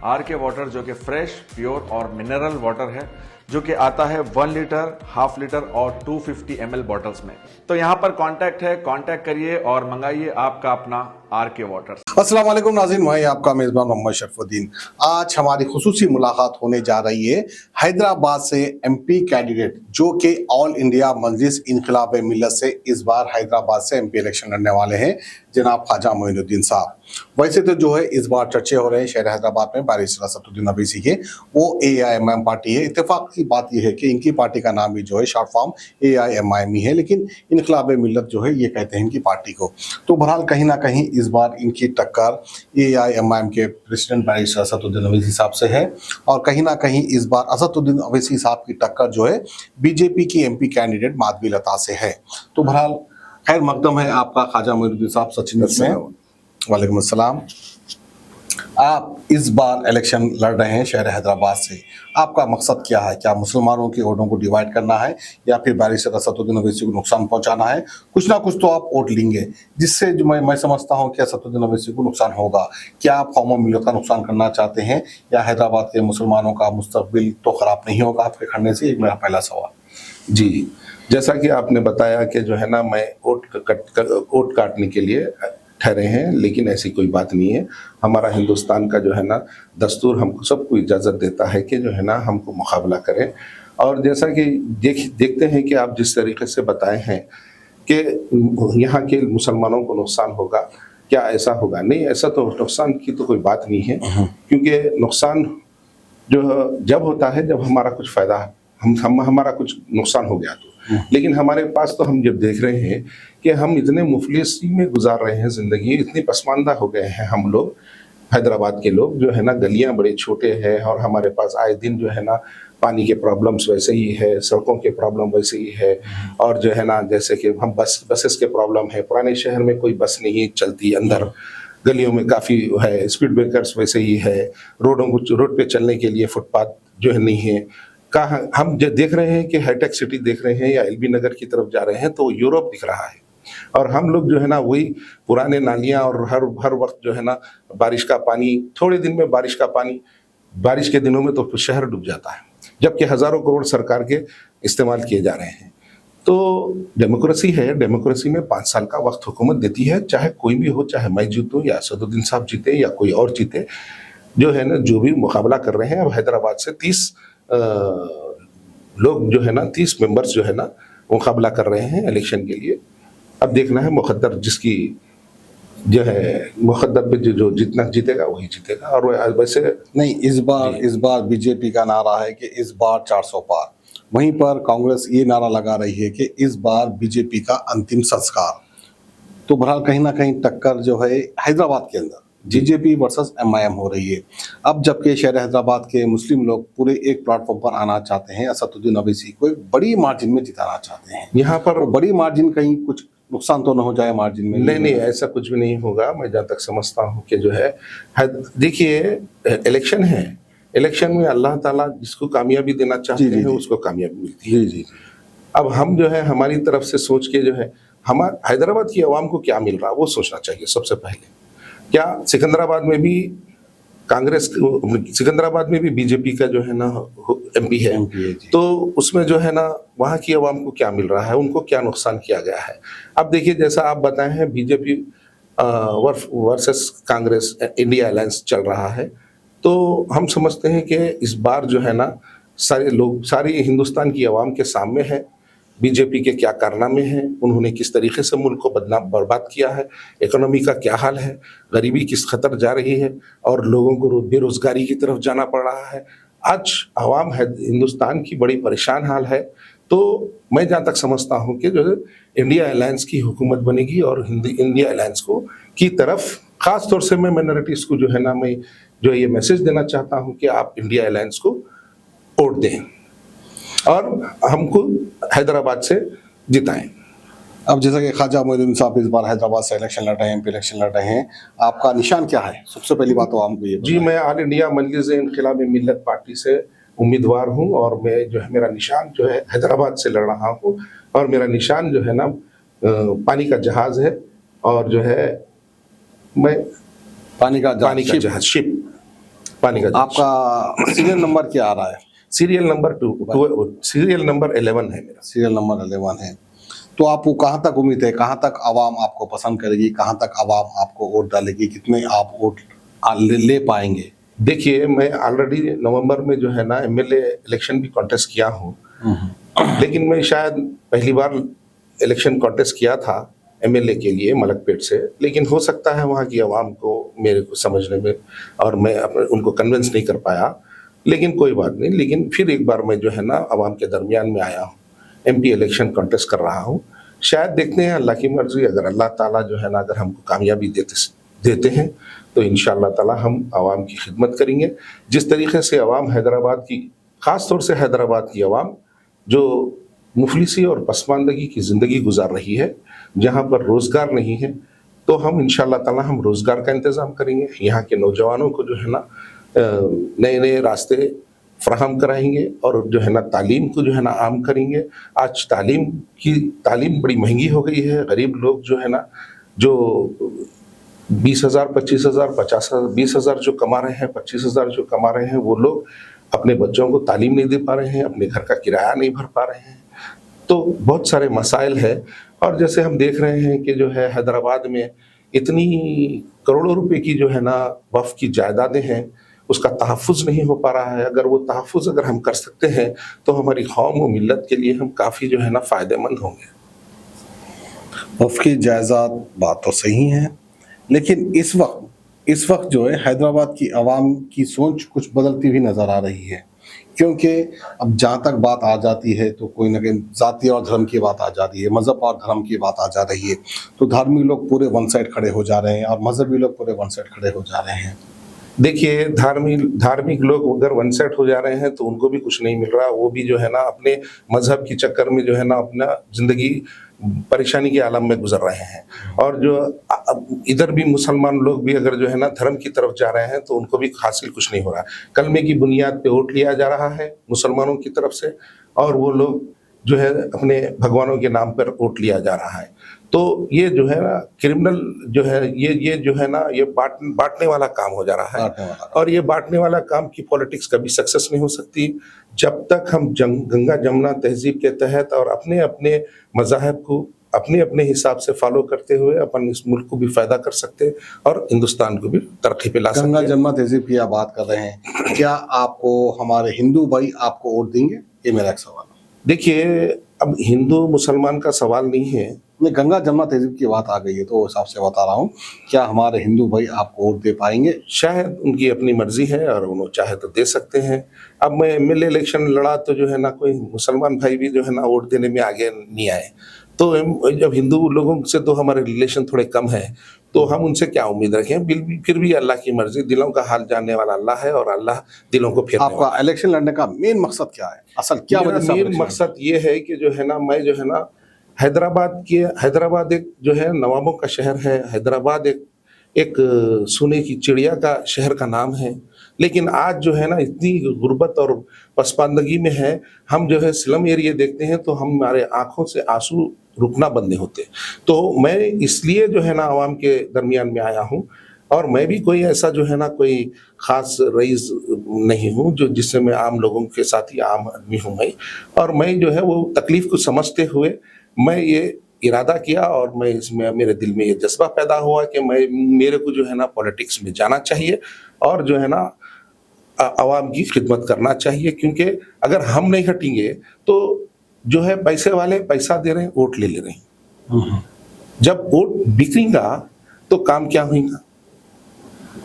Are के water जो कि फ्रेश, प्योर और मिनरल वाटर है, जो कि आता है 1 लीटर, हाफ लीटर और 250 ml बॉटल्स में। तो यहाँ पर कांटेक्ट है, कांटेक्ट करिए और मंगाइए आपका अपना आर के वाटर। अस्सलाम वालेकुम नाज़रीन, मैं आपका मेज़बान मोहम्मद शरफुद्दीन। आज हमारी खुसूसी मुलाकात होने जा रही है हैदराबाद से एमपी कैंडिडेट जो कि ऑल इंडिया मजलिस इनकलाब मिल्लत से इस बार हैदराबाद से एमपी इलेक्शन लड़ने वाले हैं, जनाब ख्वाजा मोइनुद्दीन साहब। वैसे तो जो है इस बार चर्चे हो रहे हैं शहर हैदराबाद में बैरिस्टर असदुद्दीन अवैसी के, वो AIMIM पार्टी है। इत्तेफाक की बात यह है कि इनकी पार्टी का नाम भी जो है शॉर्ट फॉर्म AIMIM ही है, लेकिन इनकलाब मिल्लत जो है ये कहते हैं इनकी पार्टी को। तो बहरहाल कहीं ना कहीं इस बार इनकी टक्कर AIMIM के प्रेसिडेंट बैरिस्टर असदुद्दीन अवैसी साहब से है, और कहीं ना कहीं इस बार असदुद्दीन अवैसी साहब की टक्कर जो है बीजेपी की MP कैंडिडेट माधवी लता से है। तो बहरहाल खैर मकदम है आपका ख्वाजा मोइनुद्दीन साहब सचिन में। वालेकुम अस्सलाम। आप इस बार इलेक्शन लड़ रहे हैं शहर हैदराबाद से, आपका मकसद क्या है? क्या मुसलमानों के वोटों को डिवाइड करना है या फिर बैरिस्टर असदुद्दीन अवैसी को नुकसान पहुंचाना है? कुछ ना कुछ तो आप वोट लेंगे, जिससे जो मैं समझता हूं कि असदुद्दीन अवैसी को नुकसान होगा। क्या आप कौम मिल्लत का नुकसान करना चाहते हैं या हैदराबाद के मुसलमानों का मुस्तकबिल तो खराब नहीं होगा आपके खड़ने से? मेरा पहला सवाल। जी, जैसा कि आपने बताया कि जो है ना मैं वोट काटने के लिए ठहरे हैं, लेकिन ऐसी कोई बात नहीं है। हमारा हिंदुस्तान का जो है ना दस्तूर हमको सबको इजाज़त देता है कि जो है ना हमको मुकाबला करें। और जैसा कि देखते हैं कि आप जिस तरीके से बताए हैं कि यहाँ के मुसलमानों को नुकसान होगा, क्या ऐसा होगा? नहीं, ऐसा तो नुकसान की तो कोई बात नहीं है, क्योंकि नुकसान जो जब होता है जब हमारा कुछ फ़ायदा हमारा कुछ नुकसान हो गया तो। लेकिन हमारे पास तो हम जब देख रहे हैं कि हम इतने मुफलिसी में गुजार रहे हैं ज़िंदगी, इतनी पसमानदा हो गए हैं हम लोग, हैदराबाद के लोग जो है ना, गलियां बड़े छोटे हैं और हमारे पास आए दिन जो है ना पानी के प्रॉब्लम्स वैसे ही है, सड़कों के प्रॉब्लम वैसे ही है, और जो है ना जैसे कि हम बसेस के प्रॉब्लम है। पुराने शहर में कोई बस नहीं चलती, अंदर गलियों में काफ़ी है, स्पीड ब्रेकर्स वैसे ही है, रोड पे चलने के लिए फुटपाथ जो है नहीं है। कहाँ हम जो देख रहे हैं कि हाईटेक सिटी देख रहे हैं या LB नगर की तरफ जा रहे हैं तो यूरोप दिख रहा है, और हम लोग जो है ना वही पुराने नालियां, और हर वक्त जो है ना बारिश का पानी, थोड़े दिन में बारिश का पानी, बारिश के दिनों में तो शहर डूब जाता है, जबकि हज़ारों करोड़ सरकार के इस्तेमाल किए जा रहे हैं। तो डेमोक्रेसी है, डेमोक्रेसी में 5 साल का वक्त हुकूमत देती है, चाहे कोई भी हो, चाहे मैं जीतूँ या असदुद्दीन साहब जीते या कोई और जीते, जो है ना जो भी मुकाबला कर रहे हैं। अब हैदराबाद से 30 लोग जो है ना 30 मेंबर्स जो है ना मुकाबला कर रहे हैं इलेक्शन के लिए। अब देखना है मुक़द्दर जिसकी जो है मुक़द्दर पे जो जितना जीतेगा वही जीतेगा। और वैसे नहीं, इस बार बीजेपी का नारा है कि इस बार 400 पार। वहीं पर कांग्रेस ये नारा लगा रही है कि इस बार बीजेपी का अंतिम संस्कार। तो बहरहाल कहीं ना कहीं टक्कर जो है हैदराबाद के अंदर BJP वर्सेस MIM हो रही है। अब जबकि शहर हैदराबाद के मुस्लिम लोग पूरे एक प्लेटफॉर्म पर आना चाहते हैं, असदुद्दीन अवैसी को एक बड़ी मार्जिन में जिताना चाहते हैं। यहाँ पर बड़ी मार्जिन, कहीं कुछ नुकसान तो न हो जाए मार्जिन में? नहीं, ऐसा कुछ भी नहीं होगा। मैं जहाँ तक समझता हूँ कि जो है देखिए इलेक्शन है, इलेक्शन में अल्लाह ताला जिसको कामयाबी देना चाहते हैं उसको कामयाबी मिलती है। जी। अब हम जो है हमारी तरफ से सोच के जो है हैदराबाद की आवाम को क्या मिल रहा है वो सोचना चाहिए सबसे पहले। क्या सिकंदराबाद में भी सिकंदराबाद में भी बीजेपी का जो है ना MP है, तो उसमें जो है ना वहाँ की आवाम को क्या मिल रहा है, उनको क्या नुकसान किया गया है? अब देखिए, जैसा आप बताए हैं BJP versus Congress India alliance चल रहा है, तो हम समझते हैं कि इस बार जो है ना सारी हिंदुस्तान की आवाम के सामने है बीजेपी के क्या कारनामे हैं, उन्होंने किस तरीके से मुल्क को बर्बाद किया है, इकोनॉमी का क्या हाल है, गरीबी किस खतर जा रही है और लोगों को बेरोजगारी की तरफ जाना पड़ रहा है। आज आवाम है हिंदुस्तान की बड़ी परेशान हाल है। तो मैं जहाँ तक समझता हूँ कि जो इंडिया अलायंस की हुकूमत बनेगी और इंडिया अलायंस को की तरफ ख़ास तौर से मैं माइनॉरिटीज़ को जो है ना मैं जो ये मैसेज देना चाहता हूँ कि आप इंडिया अलायंस को वोट दें और हमको हैदराबाद से जिताएं। अब जैसा कि ख्वाजा मोइनुद्दीन साहब इस बार हैदराबाद से इलेक्शन लड़ रहे हैं, MP इलेक्शन लड़ रहे हैं, आपका निशान क्या है? सबसे पहली बात तो हमको ये जी, मैं ऑल इंडिया मजलिस इनकलाब मिल्लत पार्टी से उम्मीदवार हूं और मैं जो है मेरा निशान जो है हैदराबाद से लड़ रहा हूं और मेरा निशान जो है ना पानी का जहाज है और जो है मैं पानी का जहाज, शिप। पानी का जग। आपका सीरियल नंबर क्या आ रहा है? सीरियल नंबर 11 है मेरा। सीरियल नंबर 11 है। तो आपको कहाँ तक उम्मीद है, कहाँ तक आवाम आपको पसंद करेगी, कहाँ तक आवाम आपको वोट डालेगी, कितने आप वोट ले पाएंगे? देखिए, मैं ऑलरेडी नवंबर में जो है ना एमएलए इलेक्शन भी कॉन्टेस्ट किया हूँ, लेकिन मैं शायद पहली बार इलेक्शन कॉन्टेस्ट किया था एमएलए के लिए मलकपेट से, लेकिन हो सकता है वहाँ की आवाम को मेरे को समझने में और मैं उनको कन्विंस नहीं कर पाया, लेकिन कोई बात नहीं। लेकिन फिर एक बार मैं जो है ना आवाम के दरमियान में आया हूँ, एमपी इलेक्शन कॉन्टेस्ट कर रहा हूँ। शायद देखते हैं, अल्लाह की मर्जी, अगर अल्लाह ताला जो है ना अगर हमको कामयाबी देते हैं तो इंशाअल्लाह ताला हम आवाम की खिदमत करेंगे। जिस तरीके से आवाम हैदराबाद की, ख़ास तौर से हैदराबाद की आवाम जो मुफलिसी और पसमानदगी की ज़िंदगी गुजार रही है, जहाँ पर रोज़गार नहीं है, तो हम इंशाअल्लाह ताला हम रोज़गार का इंतज़ाम करेंगे। यहाँ के नौजवानों को जो है ना नए नए रास्ते फ्राहम कराएंगे और जो है ना तालीम को जो है ना आम करेंगे। आज तालीम बड़ी महंगी हो गई है। गरीब लोग जो है ना जो 20,000, 25,000, 50,000, 20,000 जो कमा रहे हैं, 25,000 जो कमा रहे हैं, वो लोग अपने बच्चों को तालीम नहीं दे पा रहे हैं, अपने घर का किराया नहीं भर पा रहे हैं। तो बहुत सारे मसाइल है। और जैसे हम देख रहे हैं कि जो है हैदराबाद में इतनी करोड़ों रुपए की जो है ना वक्फ की जायदादें हैं, उसका तहफ़्फ़ुज़ नहीं हो पा रहा है। अगर वो तहफ़्फ़ुज़ अगर हम कर सकते हैं तो हमारी कौम व मिल्लत के लिए हम काफ़ी जो है ना फ़ायदेमंद होंगे। वक्फ की जायदाद बात तो सही है, लेकिन इस वक्त जो है हैदराबाद की आवाम की सोच कुछ बदलती हुई नज़र आ रही है, क्योंकि अब जहाँ तक बात आ जाती है तो कोई ना कोई जाति और धर्म की बात आ जाती है, मज़हब और धर्म की बात आ जा रही है, तो धार्मिक लोग पूरे वन साइड खड़े हो जा रहे हैं और मजहबी लोग पूरे वन साइड खड़े हो जा रहे हैं। देखिए, धार्मिक लोग अगर वन साइड हो जा रहे हैं तो उनको भी कुछ नहीं मिल रहा। वो भी जो है ना अपने मजहब के चक्कर में जो है ना अपना ज़िंदगी परेशानी के आलम में गुजर रहे हैं। और जो इधर भी मुसलमान लोग भी अगर जो है ना धर्म की तरफ जा रहे हैं तो उनको भी हासिल कुछ नहीं हो रहा। कलमे की बुनियाद पे वोट लिया जा रहा है मुसलमानों की तरफ से, और वो लोग जो है अपने भगवानों के नाम पर वोट लिया जा रहा है। तो ये जो है ना क्रिमिनल जो है ये जो है ना ये बांटने वाला काम हो जा रहा है। और ये बांटने वाला काम की पॉलिटिक्स कभी सक्सेस नहीं हो सकती जब तक हम गंगा जमुना तहजीब के तहत और अपने अपने मज़ाहब को अपने अपने हिसाब से फॉलो करते हुए अपन इस मुल्क को भी फायदा कर सकते हैं और हिंदुस्तान को भी तरक्की पे ला सकते हैं। गंगा जमुना तहजीब की आप बात कर रहे हैं, क्या आपको हमारे हिंदू भाई आपको वोट देंगे? ये मेरा एक सवाल है। देखिए, अब हिंदू मुसलमान का सवाल नहीं है, गंगा जमुना तहजीब की बात आ गई है तो उस हिसाब से बता रहा हूँ, क्या हमारे हिंदू भाई आपको वोट दे पाएंगे? शायद उनकी अपनी मर्जी है और उन्होंने चाहे तो दे सकते हैं। अब मैं एमएलए इलेक्शन लड़ा तो जो है ना कोई मुसलमान भाई भी जो है ना वोट देने में आगे नहीं आए। तो जब हिंदू लोगों से तो हमारे रिलेशन थोड़े कम है, तो हम उनसे क्या उम्मीद रखें? फिर भी अल्लाह की मर्जी, दिलों का हाल जानने वाला अल्लाह है और अल्लाह दिलों को फेरने वाला। आपका इलेक्शन लड़ने का मेन मकसद क्या है? असल क्या मेन मकसद ये है कि जो है ना मैं जो है ना हैदराबाद एक जो है नवाबों का शहर है। हैदराबाद एक सोने की चिड़िया का शहर का नाम है, लेकिन आज जो है ना इतनी गुर्बत और पसमानदगी में है। हम जो है स्लम एरिया देखते हैं तो हमारे आंखों से आंसू रुकना बंद नहीं होते। तो मैं इसलिए जो है ना आवाम के दरमियान में आया हूँ, और मैं भी कोई ऐसा जो है ना कोई ख़ास रईस नहीं हूँ जो जिससे मैं आम लोगों के साथ ही आम आदमी हूँ मैं। और मैं जो है वो तकलीफ़ को समझते हुए मैं ये इरादा किया और मैं इसमें मेरे दिल में ये जज्बा पैदा हुआ कि मेरे को जो है ना पॉलिटिक्स में जाना चाहिए और जो है ना आवाम की खिदमत करना चाहिए। क्योंकि अगर हम नहीं हटेंगे तो जो है पैसे वाले पैसा दे रहे हैं, वोट ले रहे हैं। जब वोट बिकेगा तो काम क्या होगा?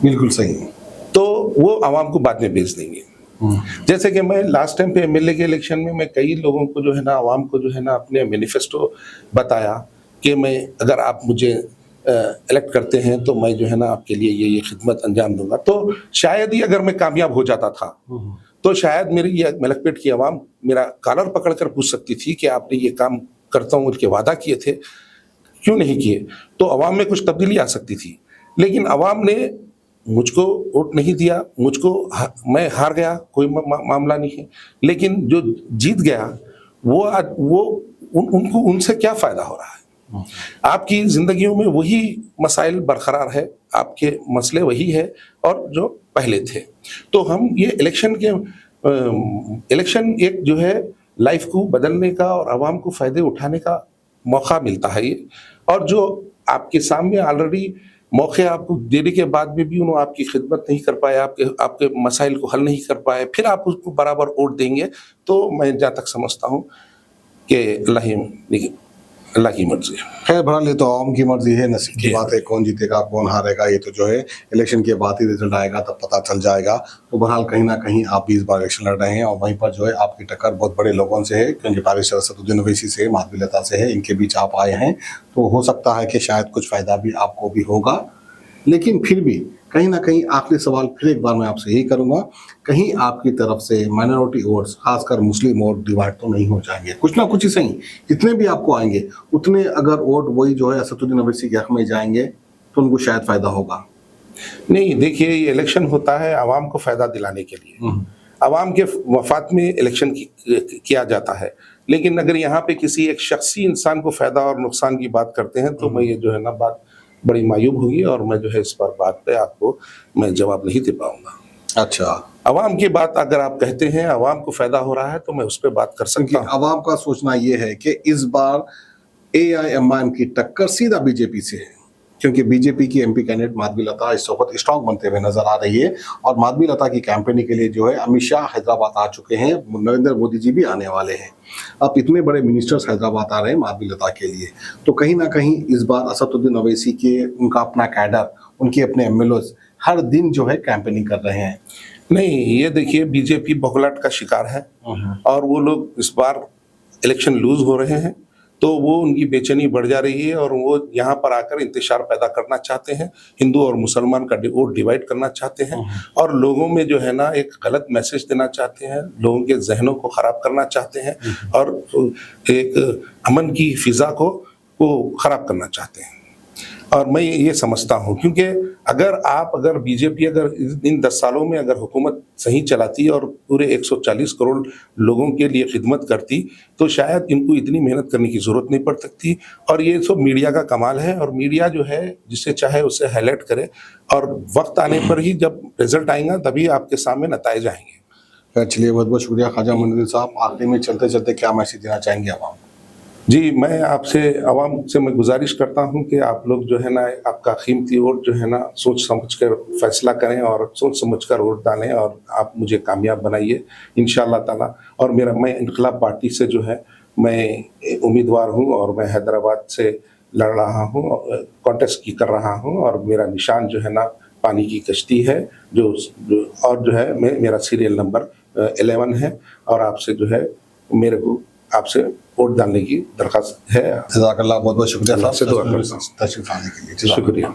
बिल्कुल सही। तो वो आवाम को बाद में बेच देंगे। जैसे कि मैं लास्ट टाइम पे एमएलए के इलेक्शन में मैं कई लोगों को जो है ना आवाम को जो है ना अपने मैनिफेस्टो बताया कि मैं अगर आप मुझे इलेक्ट करते हैं तो मैं जो है ना आपके लिए ये खिदमत अंजाम दूंगा। तो शायद ही अगर मैं कामयाब हो जाता था तो शायद मेरी ये मलकपेट की आवाम मेरा कॉलर पकड़ कर पूछ सकती थी कि आपने ये काम करता हूँ के वादा किए थे, क्यों नहीं किए? तो आवाम में कुछ तब्दीली आ सकती थी। लेकिन आवाम ने मुझको वोट नहीं दिया, मैं हार गया, कोई मामला नहीं है। लेकिन जो जीत गया वो उनको उनसे क्या फ़ायदा हो रहा है? आपकी जिंदगियों में वही मसाइल बरकरार है, आपके मसले वही है और जो पहले थे। तो हम ये इलेक्शन एक जो है लाइफ को बदलने का और आवाम को फायदे उठाने का मौका मिलता है ये। और जो आपके सामने ऑलरेडी मौके आपको देने के बाद में भी उन्होंने आपकी खिदमत नहीं कर पाए, आपके मसाइल को हल नहीं कर पाए, फिर आप उसको बराबर वोट देंगे, तो मैं जहाँ तक समझता हूँ कि अल्लाह की मर्जी है। खैर बहरहाल ये तो आवाम की मर्जी है, नसीब की बात है, कौन जीतेगा कौन हारेगा ये तो जो है इलेक्शन के बाद ही रिजल्ट आएगा तब पता चल जाएगा। तो बहरहाल कहीं ना कहीं आप भी इस बार इलेक्शन लड़ रहे हैं और वहीं पर जो है आपकी टक्कर बहुत बड़े लोगों से है, क्योंकि बैरिस्टर असदुद्दीन ओवैसी से, माधवी लता से है, इनके बीच आप आए हैं। तो हो सकता है कि शायद कुछ फायदा भी आपको भी होगा, लेकिन फिर भी कहीं ना कहीं आखिरी सवाल फिर एक बार मैं आपसे यही करूंगा, कहीं आपकी तरफ से माइनॉरिटी वोट्स खासकर मुस्लिम वोट डिवाइड तो नहीं हो जाएंगे? कुछ ना कुछ ही सही, जितने भी आपको आएंगे उतने अगर वोट वही जो है असदुद्दीन ओवैसी के हक में जाएंगे तो उनको शायद फायदा होगा। नहीं, देखिए ये इलेक्शन होता है आवाम को फायदा दिलाने के लिए, आवाम के मफाद में इलेक्शन किया जाता है। लेकिन अगर यहाँ पे किसी एक शख्सी इंसान को फायदा और नुकसान की बात करते हैं तो मैं ये जो है ना बात बड़ी मायूब होगी और मैं जो है इस पर बात पे आपको मैं जवाब नहीं दे पाऊंगा। अच्छा, आवाम की बात अगर आप कहते हैं आवाम को फायदा हो रहा है तो मैं उस पर बात कर सकता हूँ। आवाम का सोचना ये है कि इस बार AIMIM की टक्कर सीधा बीजेपी से है, क्योंकि बीजेपी की MP कैंडिडेट माधवी लता इस वक्त स्ट्रांग बनते हुए नजर आ रही है और माधवी लता की कैंपेनिंग के लिए जो है अमित शाह हैदराबाद आ चुके हैं, नरेंद्र मोदी जी भी आने वाले हैं। अब इतने बड़े मिनिस्टर्स हैदराबाद आ रहे हैं माधवी लता के लिए, तो कहीं ना कहीं इस बार असदुद्दीन ओवैसी के उनका अपना कैडर, उनके अपने MLOs हर दिन जो है कैंपेनिंग कर रहे हैं। नहीं, ये देखिए बीजेपी बौखलाहट का शिकार है और वो लोग इस बार इलेक्शन लूज हो रहे हैं तो वो उनकी बेचैनी बढ़ जा रही है और वो यहाँ पर आकर इंतशार पैदा करना चाहते हैं, हिंदू और मुसलमान का वोट डिवाइड करना चाहते हैं और लोगों में जो है ना एक गलत मैसेज देना चाहते हैं, लोगों के जहनों को खराब करना चाहते हैं और एक अमन की फिजा को खराब करना चाहते हैं। और मैं ये समझता हूँ क्योंकि अगर बीजेपी अगर इन 10 सालों में अगर हुकूमत सही चलाती और पूरे 140 करोड़ लोगों के लिए खिदमत करती तो शायद इनको इतनी मेहनत करने की जरूरत नहीं पड़ सकती। और ये सब मीडिया का कमाल है और मीडिया जो है जिसे चाहे उसे हाईलाइट करे और वक्त आने पर ही जब रिजल्ट आएगा तभी आपके सामने नताइज आएंगे। चलिए, बहुत बहुत शुक्रिया ख्वाजा मोइनुद्दीन साहब। आखिरी में चलते चलते क्या मैसेज देना चाहेंगे आवाम? जी, मैं आपसे आवाम से मैं गुजारिश करता हूं कि आप लोग जो है ना आपका कीमती वोट जो है ना सोच समझकर फैसला करें और सोच समझकर वोट डालें और आप मुझे कामयाब बनाइए इंशाअल्लाह ताला। और मैं इनकलाब पार्टी से जो है मैं उम्मीदवार हूं और मैं हैदराबाद से लड़ रहा हूं, कॉन्टेस्ट कर रहा हूं और मेरा निशान जो है ना पानी की कश्ती है और जो है मेरा सीरियल नंबर 11 है और आपसे जो है मेरे को आपसे वोट डालने की दरखास्त है। जज़ाकल्लाह, बहुत बहुत शुक्रिया अल्लाह से दुआ करता हूं। तशरीफ लाने के लिए। शुक्रिया।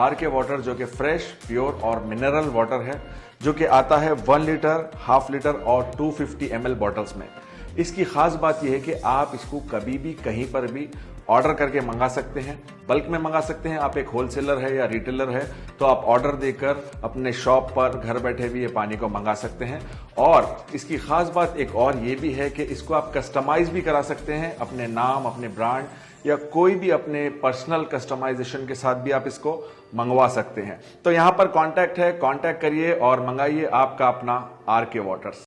RK वाटर जो कि फ्रेश, प्योर और मिनरल वाटर है, जो कि आता है 1 लीटर, हाफ लीटर और 250 ml बॉटल्स में। इसकी खास बात यह है कि आप इसको कभी भी कहीं पर भी ऑर्डर करके मंगा सकते हैं, बल्क में मंगा सकते हैं। आप एक होलसेलर है या रिटेलर है तो आप ऑर्डर देकर अपने शॉप पर घर बैठे भी ये पानी को मंगा सकते हैं। और इसकी खास बात एक और ये भी है कि इसको आप कस्टमाइज भी करा सकते हैं अपने नाम, अपने ब्रांड या कोई भी अपने पर्सनल कस्टमाइजेशन के साथ भी आप इसको मंगवा सकते हैं। तो यहाँ पर कांटेक्ट है, कांटेक्ट करिए और मंगाइए आपका अपना RK वाटर्स।